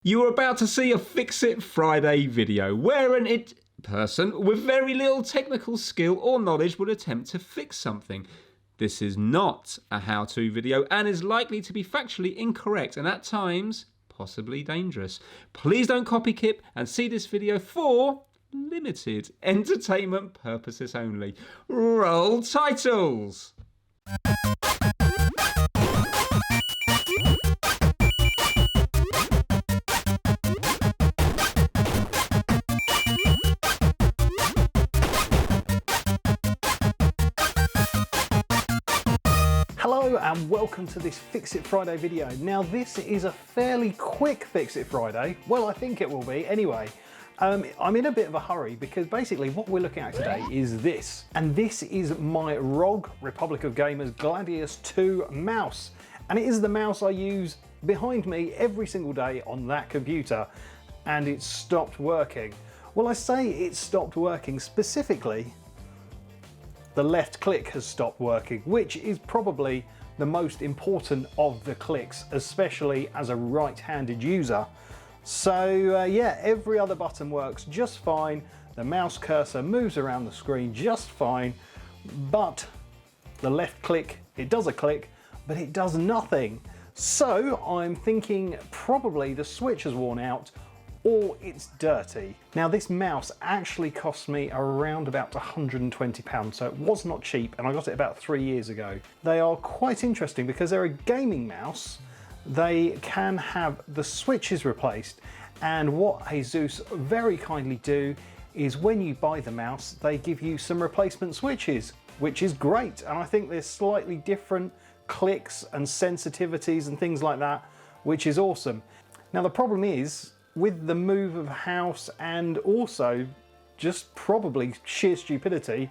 You are about to see a Fix It Friday video where an person with very little technical skill or knowledge would attempt to fix something. This is not a how-to video and is likely to be factually incorrect and at times possibly dangerous. Please don't copy Kip and see this video for limited entertainment purposes only. Roll titles! Hello and welcome to this Fix It Friday video. Now this is a fairly quick Fix It Friday. Well, I think it will be anyway. I'm in a bit of a hurry because basically what we're looking at today is this. And this is my ROG Republic of Gamers Gladius 2 mouse. And it is the mouse I use behind me every single day on that computer. And it stopped working. Well, I say it stopped working specifically. The left click has stopped working, which is probably the most important of the clicks, especially as a right-handed user. So yeah, every other button works just fine. The mouse cursor moves around the screen just fine, but the left click, it does a click, but it does nothing. So I'm thinking probably the switch has worn out or it's dirty. Now this mouse actually cost me around about £120, so it was not cheap and I got it about 3 years ago. They are quite interesting because they're a gaming mouse. They can have the switches replaced, and what ASUS very kindly do is when you buy the mouse they give you some replacement switches, which is great, and I think there's slightly different clicks and sensitivities and things like that, which is awesome. Now the problem is, with the move of house and also just probably sheer stupidity,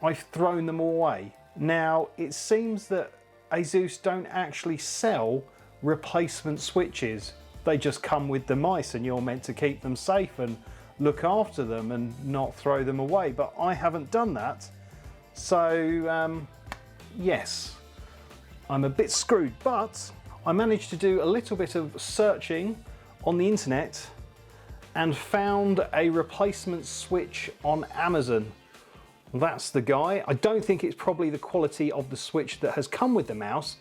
I've thrown them away. Now it seems that ASUS don't actually sell replacement switches. They just come with the mice and you're meant to keep them safe and look after them and not throw them away, but I haven't done that. So yes, I'm a bit screwed, but I managed to do a little bit of searching on the internet and found a replacement switch on Amazon. That's the guy. I don't think it's probably the quality of the switch that has come with the mouse,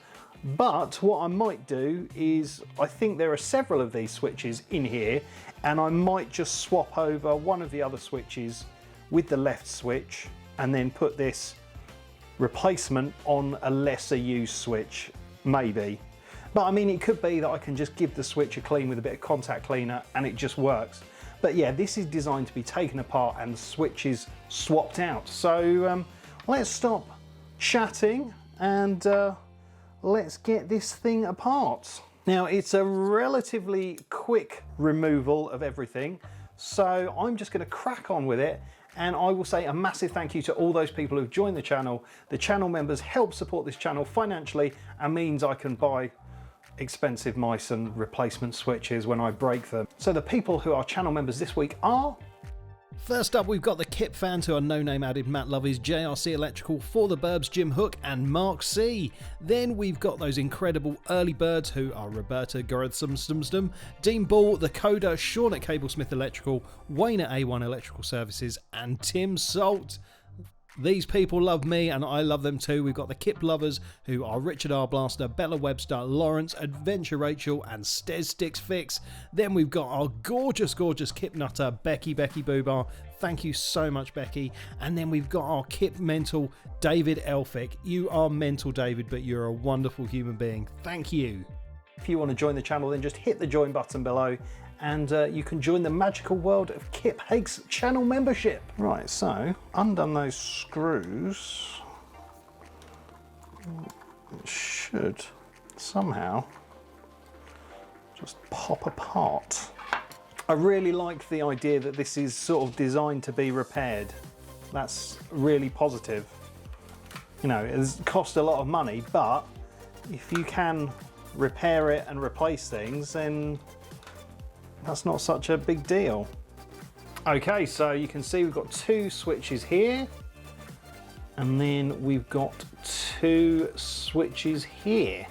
but what I might do is, I think there are several of these switches in here, and I might just swap over one of the other switches with the left switch and then put this replacement on a lesser used switch, maybe. But I mean, it could be that I can just give the switch a clean with a bit of contact cleaner and it just works. But yeah, this is designed to be taken apart and the switches swapped out. So let's stop chatting and let's get this thing apart. Now it's a relatively quick removal of everything, so I'm just going to crack on with it. And I will say a massive thank you to all those people who've joined the channel. The channel members help support this channel financially and means I can buy expensive mice and replacement switches when I break them. So the people who are channel members this week are... First up, we've got the Kip fans who are No Name Added, Matt Lovies, JRC Electrical, For the Burbs, Jim Hook and Mark C. Then we've got those incredible early birds who are Roberta Gorithsumstumstum, Dean Ball, The Coder, Sean at Cablesmith Electrical, Wayne at A1 Electrical Services and Tim Salt. These people love me and I love them too. We've got the Kip lovers who are Richard R. Blaster, Bella Webster, Lawrence, Adventure Rachel and Stez Sticks Fix. Then we've got our gorgeous Kip nutter, Becky Boobar. Thank you so much, Becky. And then we've got our Kip mental, David Elphick. You are mental, David, but you're a wonderful human being. Thank you. If you want to join the channel, then just hit the join button below and you can join the magical world of Kip Hake's channel membership. Right, so undone those screws. It should somehow just pop apart. I really like the idea that this is sort of designed to be repaired. That's really positive. You know, it's cost a lot of money, but if you can repair it and replace things, then that's not such a big deal. Okay, so you can see we've got two switches here and then we've got two switches here.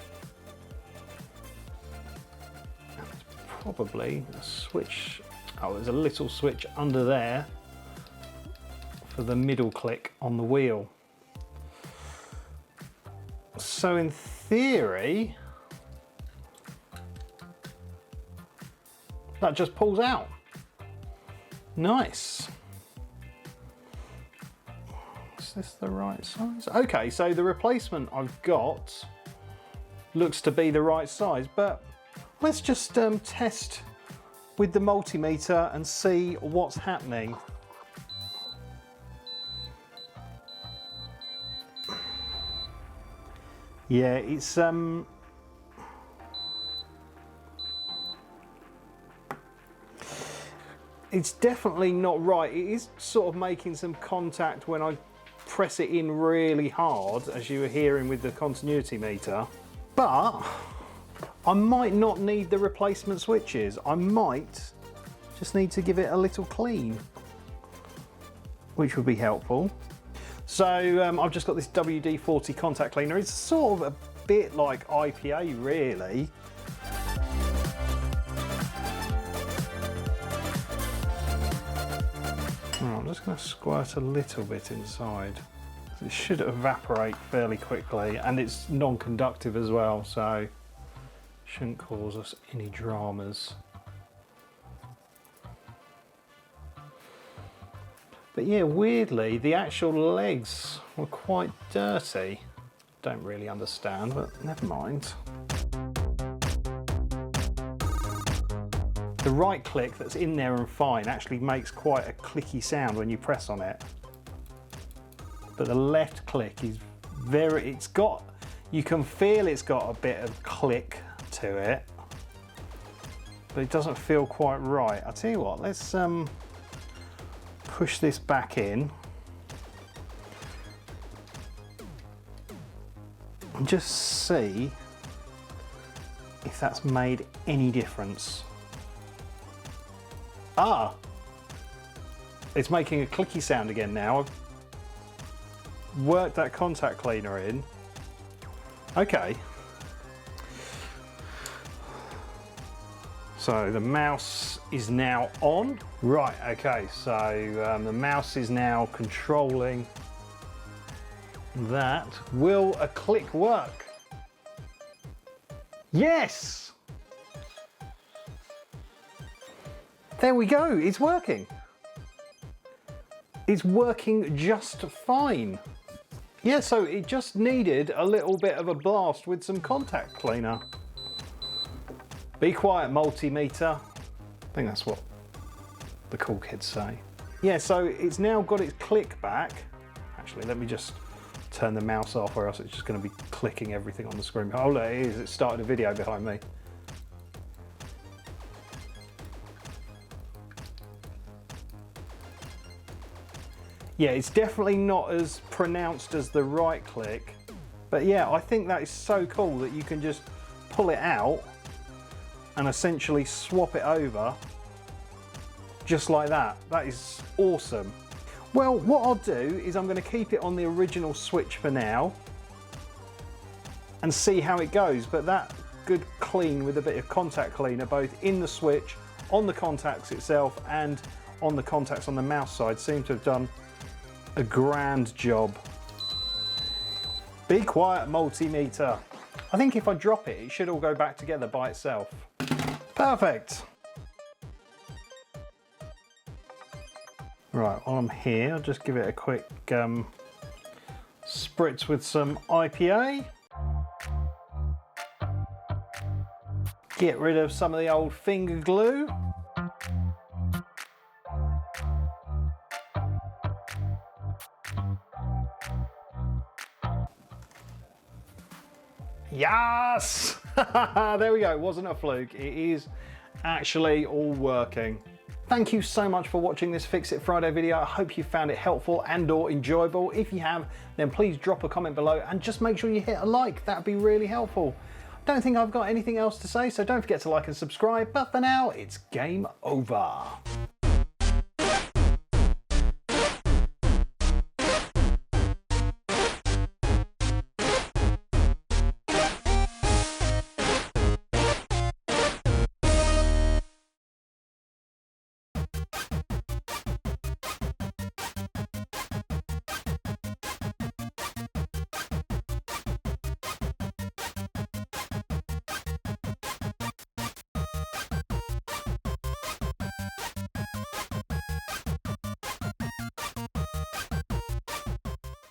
probably a switch. Oh, there's a little switch under there for the middle click on the wheel. So in theory, that just pulls out. Nice. Is this the right size? Okay, so the replacement I've got looks to be the right size, but let's just test with the multimeter and see what's happening. Yeah, it's definitely not right. It is sort of making some contact when I press it in really hard, as you were hearing with the continuity meter. But I might not need the replacement switches. I might just need to give it a little clean, which would be helpful. So I've just got this WD-40 contact cleaner. It's sort of a bit like IPA, really. I'm just going to squirt a little bit inside. It should evaporate fairly quickly, and it's non-conductive as well, so shouldn't cause us any dramas. But yeah, weirdly, the actual legs were quite dirty. Don't really understand, but never mind. The right click that's in there and fine actually makes quite a clicky sound when you press on it. But the left click is you can feel it's got a bit of click to it, but it doesn't feel quite right. I'll tell you what, let's push this back in and just see if that's made any difference. Ah, it's making a clicky sound again now. I've worked that contact cleaner in. Okay. So the mouse is now on. Right, okay, so the mouse is now controlling that. Will a click work? Yes! There we go, it's working. It's working just fine. Yeah, so it just needed a little bit of a blast with some contact cleaner. Be quiet, multimeter. I think that's what the cool kids say. Yeah, so it's now got its click back. Actually, let me just turn the mouse off, or else it's just going to be clicking everything on the screen. Oh, there it is, it started a video behind me. Yeah, it's definitely not as pronounced as the right click, but yeah, I think that is so cool that you can just pull it out and essentially swap it over just like that. That is awesome. Well, what I'll do is I'm going to keep it on the original switch for now and see how it goes, but that good clean with a bit of contact cleaner both in the switch, on the contacts itself and on the contacts on the mouse side seem to have done a grand job. Be quiet, multimeter. I think if I drop it, it should all go back together by itself. Perfect. Right, while I'm here, I'll just give it a quick spritz with some IPA. Get rid of some of the old finger glue. Yes! There we go, it wasn't a fluke. It is actually all working. Thank you so much for watching this Fix It Friday video. I hope you found it helpful and or enjoyable. If you have, then please drop a comment below and just make sure you hit a like. That'd be really helpful. Don't think I've got anything else to say, so don't forget to like and subscribe. But for now, it's game over.